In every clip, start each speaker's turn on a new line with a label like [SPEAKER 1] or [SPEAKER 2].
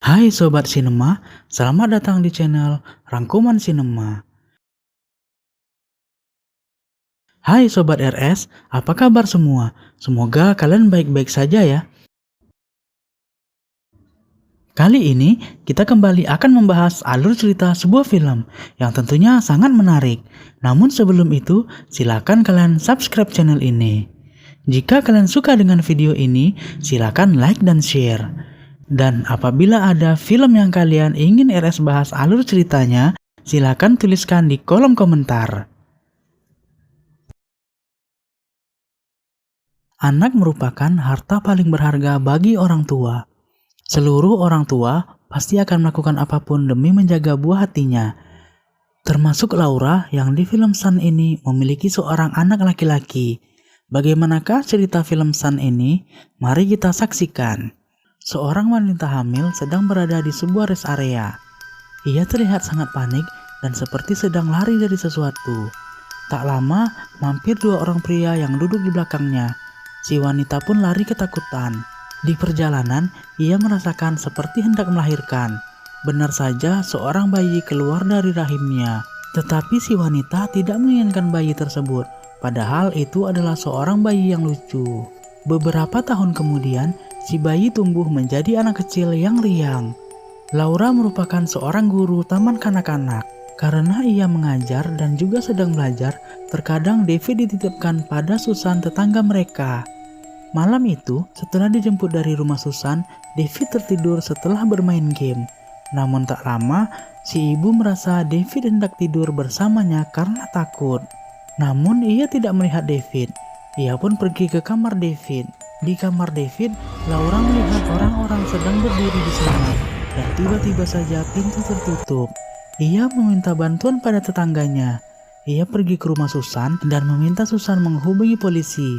[SPEAKER 1] Hai Sobat Sinema, selamat datang di channel Rangkuman Sinema. Hai Sobat RS, apa kabar semua? Semoga kalian baik-baik saja ya. Kali ini kita kembali akan membahas alur cerita sebuah film yang tentunya sangat menarik. Namun sebelum itu, silakan kalian subscribe channel ini. Jika kalian suka dengan video ini, silakan like dan share. Dan apabila ada film yang kalian ingin RS bahas alur ceritanya, silakan tuliskan di kolom komentar. Anak merupakan harta paling berharga bagi orang tua. Seluruh orang tua pasti akan melakukan apapun demi menjaga buah hatinya. Termasuk Laura yang di film Sun ini memiliki seorang anak laki-laki. Bagaimanakah cerita film Sun ini? Mari kita saksikan. Seorang wanita hamil sedang berada di sebuah rest area. Ia terlihat sangat panik dan seperti sedang lari dari sesuatu. Tak lama, mampir dua orang pria yang duduk di belakangnya. Si wanita pun lari ketakutan. Di perjalanan, ia merasakan seperti hendak melahirkan. Benar saja, seorang bayi keluar dari rahimnya. Tetapi si wanita tidak menginginkan bayi tersebut. Padahal itu adalah seorang bayi yang lucu. Beberapa tahun kemudian, si bayi tumbuh menjadi anak kecil yang riang. Laura merupakan seorang guru taman kanak-kanak. Karena ia mengajar dan juga sedang belajar, terkadang David dititipkan pada Susan tetangga mereka. Malam itu, setelah dijemput dari rumah Susan, David tertidur setelah bermain game. Namun tak lama, si ibu merasa David hendak tidur bersamanya karena takut. Namun ia tidak melihat David. Ia pun pergi ke kamar David. Di kamar David, Laura melihat orang-orang sedang berdiri di sana. Dan tiba-tiba saja pintu tertutup. Ia meminta bantuan pada tetangganya. Ia pergi ke rumah Susan dan meminta Susan menghubungi polisi.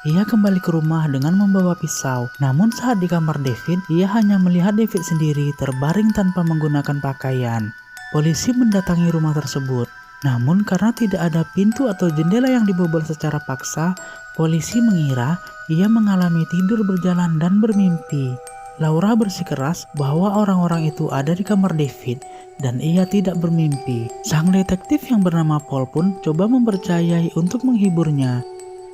[SPEAKER 1] Ia kembali ke rumah dengan membawa pisau. Namun saat di kamar David, ia hanya melihat David sendiri terbaring tanpa menggunakan pakaian. Polisi mendatangi rumah tersebut. Namun karena tidak ada pintu atau jendela yang dibobol secara paksa, polisi mengira ia mengalami tidur berjalan dan bermimpi. Laura bersikeras bahwa orang-orang itu ada di kamar David dan ia tidak bermimpi. Sang detektif yang bernama Paul pun coba mempercayai untuk menghiburnya.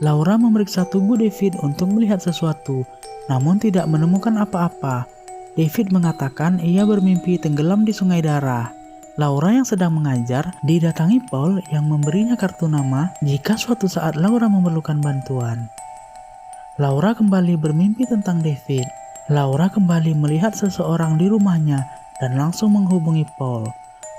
[SPEAKER 1] Laura memeriksa tubuh David untuk melihat sesuatu, namun tidak menemukan apa-apa. David mengatakan ia bermimpi tenggelam di sungai darah. Laura yang sedang mengajar didatangi Paul yang memberinya kartu nama jika suatu saat Laura memerlukan bantuan. Laura kembali bermimpi tentang David. Laura kembali melihat seseorang di rumahnya dan langsung menghubungi Paul.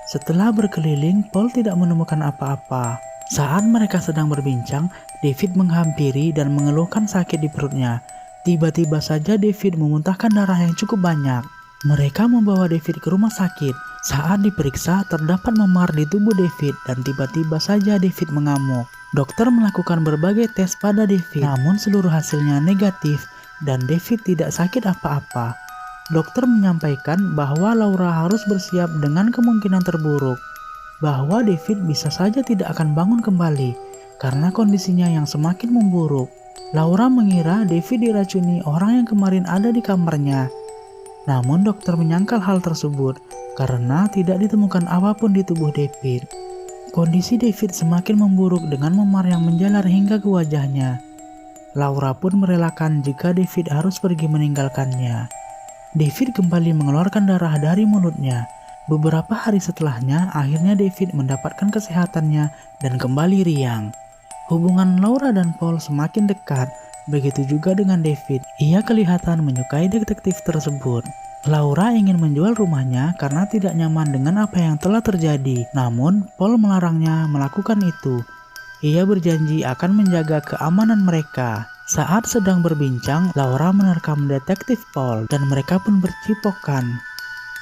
[SPEAKER 1] Setelah berkeliling, Paul tidak menemukan apa-apa. Saat mereka sedang berbincang, David menghampiri dan mengeluhkan sakit di perutnya. Tiba-tiba saja David memuntahkan darah yang cukup banyak. Mereka membawa David ke rumah sakit. Saat diperiksa, terdapat memar di tubuh David dan tiba-tiba saja David mengamuk. Dokter melakukan berbagai tes pada David, namun seluruh hasilnya negatif dan David tidak sakit apa-apa. Dokter menyampaikan bahwa Laura harus bersiap dengan kemungkinan terburuk, bahwa David bisa saja tidak akan bangun kembali karena kondisinya yang semakin memburuk. Laura mengira David diracuni orang yang kemarin ada di kamarnya. Namun dokter menyangkal hal tersebut karena tidak ditemukan apapun di tubuh David. Kondisi David semakin memburuk dengan memar yang menjalar hingga ke wajahnya. Laura pun merelakan jika David harus pergi meninggalkannya. David kembali mengeluarkan darah dari mulutnya. Beberapa hari setelahnya, akhirnya David mendapatkan kesehatannya dan kembali riang. Hubungan Laura dan Paul semakin dekat, begitu juga dengan David. Ia kelihatan menyukai detektif tersebut. Laura ingin menjual rumahnya karena tidak nyaman dengan apa yang telah terjadi. Namun, Paul melarangnya melakukan itu. Ia berjanji akan menjaga keamanan mereka. Saat sedang berbincang, Laura menerkam detektif Paul dan mereka pun bercipokan.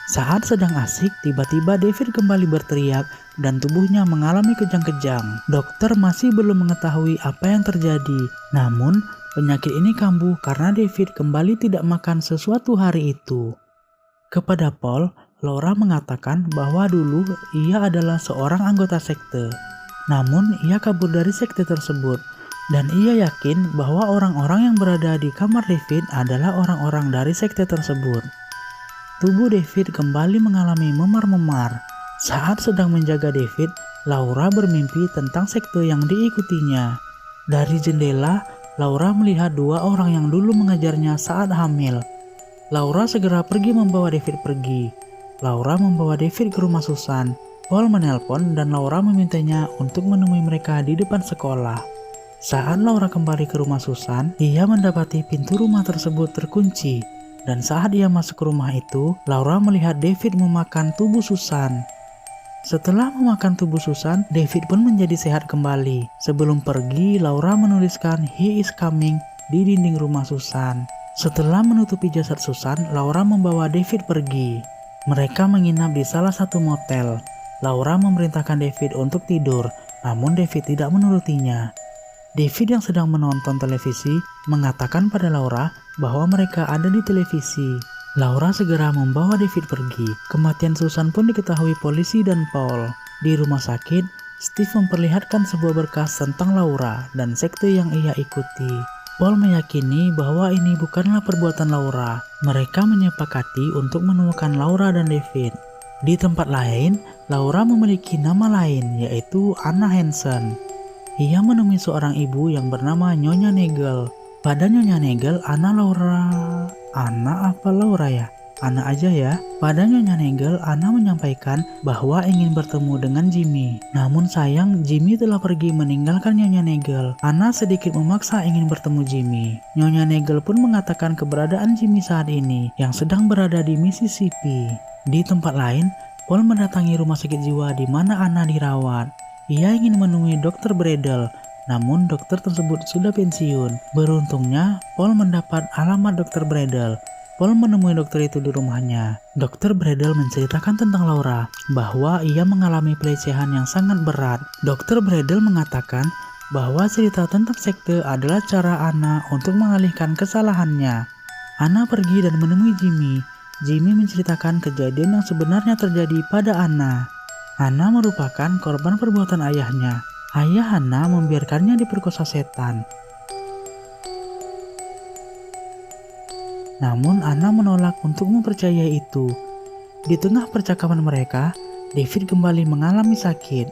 [SPEAKER 1] Saat sedang asik, tiba-tiba David kembali berteriak dan tubuhnya mengalami kejang-kejang. Dokter masih belum mengetahui apa yang terjadi. Namun, penyakit ini kambuh karena David kembali tidak makan sesuatu hari itu. Kepada Paul, Laura mengatakan bahwa dulu ia adalah seorang anggota sekte. Namun, ia kabur dari sekte tersebut. Dan ia yakin bahwa orang-orang yang berada di kamar David adalah orang-orang dari sekte tersebut. tubuh David kembali mengalami memar-memar. Saat sedang menjaga David, Laura bermimpi tentang sekte yang diikutinya. Dari jendela, Laura melihat dua orang yang dulu mengajarnya saat hamil. Laura segera pergi membawa David pergi. Laura membawa David ke rumah Susan. Paul menelpon dan Laura memintanya untuk menemui mereka di depan sekolah. Saat Laura kembali ke rumah Susan, ia mendapati pintu rumah tersebut terkunci. Dan saat ia masuk ke rumah itu, Laura melihat David memakan tubuh Susan. Setelah memakan tubuh Susan, David pun menjadi sehat kembali. Sebelum pergi, Laura menuliskan "He is coming" di dinding rumah Susan. Setelah menutupi jasad Susan, Laura membawa David pergi. Mereka menginap di salah satu motel. Laura memerintahkan David untuk tidur, namun David tidak menurutinya. David yang sedang menonton televisi mengatakan pada Laura bahwa mereka ada di televisi. Laura segera membawa David pergi. Kematian Susan pun diketahui polisi dan Paul. Di rumah sakit, Steve memperlihatkan sebuah berkas tentang Laura dan sekte yang ia ikuti. Paul meyakini bahwa ini bukanlah perbuatan Laura. Mereka menyepakati untuk menemukan Laura dan David. Di tempat lain, Laura memiliki nama lain, yaitu Anna Hansen. Ia menemui seorang ibu yang bernama Nyonya Nagel. Pada Nyonya Nagel, Anna aja ya. Pada Nyonya Nagel, Anna menyampaikan bahwa ingin bertemu dengan Jimmy. Namun sayang, Jimmy telah pergi meninggalkan Nyonya Nagel. Anna sedikit memaksa ingin bertemu Jimmy. Nyonya Nagel pun mengatakan keberadaan Jimmy saat ini yang sedang berada di Mississippi. Di tempat lain, Paul mendatangi rumah sakit jiwa di mana Anna dirawat. Ia ingin menemui Dr. Bradel, namun dokter tersebut sudah pensiun. Beruntungnya, Paul mendapat alamat Dr. Bradel. Paul menemui dokter itu di rumahnya. Dr. Bradel menceritakan tentang Laura, bahwa ia mengalami pelecehan yang sangat berat. Dr. Bradel mengatakan bahwa cerita tentang sekte adalah cara Anna untuk mengalihkan kesalahannya. Anna pergi dan menemui Jimmy. Jimmy menceritakan kejadian yang sebenarnya terjadi pada Anna. Anna merupakan korban perbuatan ayahnya. Ayah Anna membiarkannya diperkosa setan. Namun Anna menolak untuk mempercayai itu. Di tengah percakapan mereka, David kembali mengalami sakit.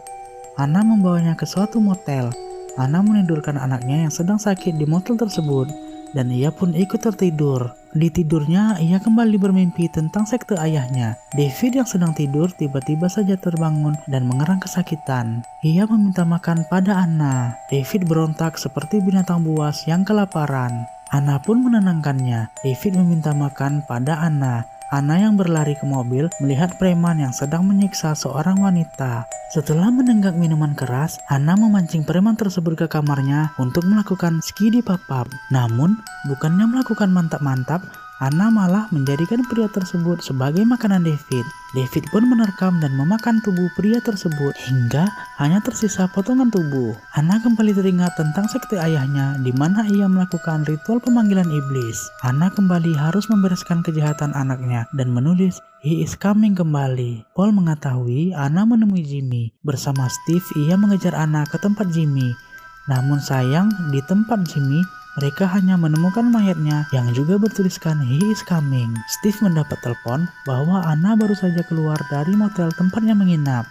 [SPEAKER 1] Anna membawanya ke suatu motel. Anna menidurkan anaknya yang sedang sakit di motel tersebut, dan ia pun ikut tertidur. Di tidurnya, ia kembali bermimpi tentang sekte ayahnya. David yang sedang tidur tiba-tiba saja terbangun dan mengerang kesakitan. Ia meminta makan pada Anna. David berontak seperti binatang buas yang kelaparan. Anna pun menenangkannya. David meminta makan pada Anna. Anna yang berlari ke mobil melihat preman yang sedang menyiksa seorang wanita. Setelah menenggak minuman keras, Anna memancing preman tersebut ke kamarnya untuk melakukan skidi papap. Namun, bukannya melakukan mantap-mantap, Anna malah menjadikan pria tersebut sebagai makanan David. David pun menerkam dan memakan tubuh pria tersebut hingga hanya tersisa potongan tubuh. Anna kembali teringat tentang sekte ayahnya di mana ia melakukan ritual pemanggilan iblis. Anna kembali harus membereskan kejahatan anaknya dan menulis "He is coming" kembali. Paul mengetahui Anna menemui Jimmy. Bersama Steve, ia mengejar Anna ke tempat Jimmy. Namun sayang, di tempat Jimmy, mereka hanya menemukan mayatnya yang juga bertuliskan "He is coming". Steve mendapat telepon bahwa Anna baru saja keluar dari motel tempatnya menginap.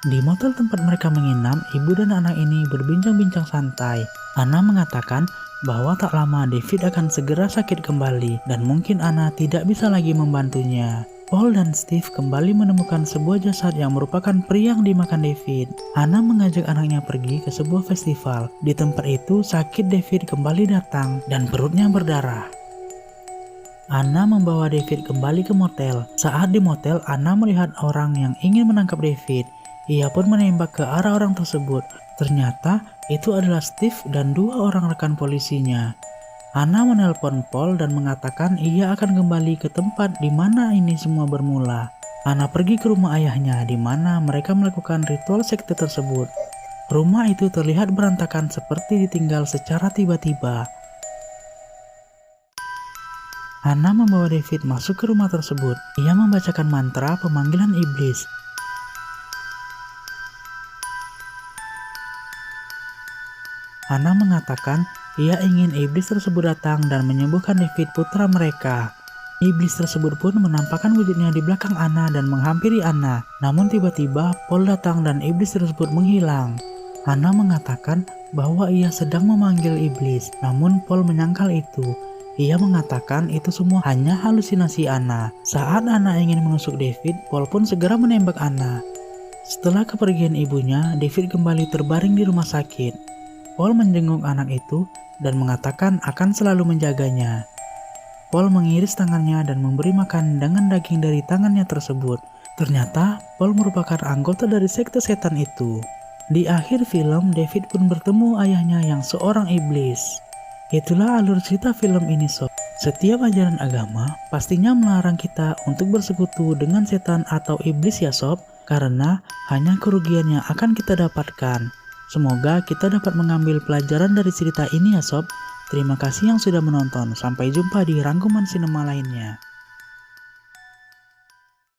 [SPEAKER 1] Di motel tempat mereka menginap, ibu dan anak ini berbincang-bincang santai. Anna mengatakan bahwa tak lama David akan segera sakit kembali dan mungkin Anna tidak bisa lagi membantunya. Paul dan Steve kembali menemukan sebuah jasad yang merupakan pria yang dimakan David. Anna mengajak anaknya pergi ke sebuah festival. Di tempat itu, sakit David kembali datang dan perutnya berdarah. Anna membawa David kembali ke motel. Saat di motel, Anna melihat orang yang ingin menangkap David. Ia pun menembak ke arah orang tersebut. Ternyata itu adalah Steve dan dua orang rekan polisinya. Anna menelpon Paul dan mengatakan ia akan kembali ke tempat di mana ini semua bermula. Anna pergi ke rumah ayahnya di mana mereka melakukan ritual sekte tersebut. Rumah itu terlihat berantakan seperti ditinggal secara tiba-tiba. Anna membawa David masuk ke rumah tersebut. Ia membacakan mantra pemanggilan iblis. Anna mengatakan ia ingin iblis tersebut datang dan menyembuhkan David, putra mereka. Iblis tersebut pun menampakkan wujudnya di belakang Anna dan menghampiri Anna. Namun tiba-tiba Paul datang dan iblis tersebut menghilang. Anna mengatakan bahwa ia sedang memanggil iblis, namun Paul menyangkal itu. Ia mengatakan itu semua hanya halusinasi Anna. Saat Anna ingin menusuk David, Paul pun segera menembak Anna. Setelah kepergian ibunya, David kembali terbaring di rumah sakit. Paul menjenguk anak itu dan mengatakan akan selalu menjaganya. Paul mengiris tangannya dan memberi makan dengan daging dari tangannya tersebut. Ternyata Paul merupakan anggota dari sekte setan itu. Di akhir film, David pun bertemu ayahnya yang seorang iblis. Itulah alur cerita film ini, sob. Setiap ajaran agama pastinya melarang kita untuk bersekutu dengan setan atau iblis ya, sob, karena hanya kerugian yang akan kita dapatkan. Semoga kita dapat mengambil pelajaran dari cerita ini ya, sob. Terima kasih yang sudah menonton. Sampai jumpa di rangkuman sinema lainnya.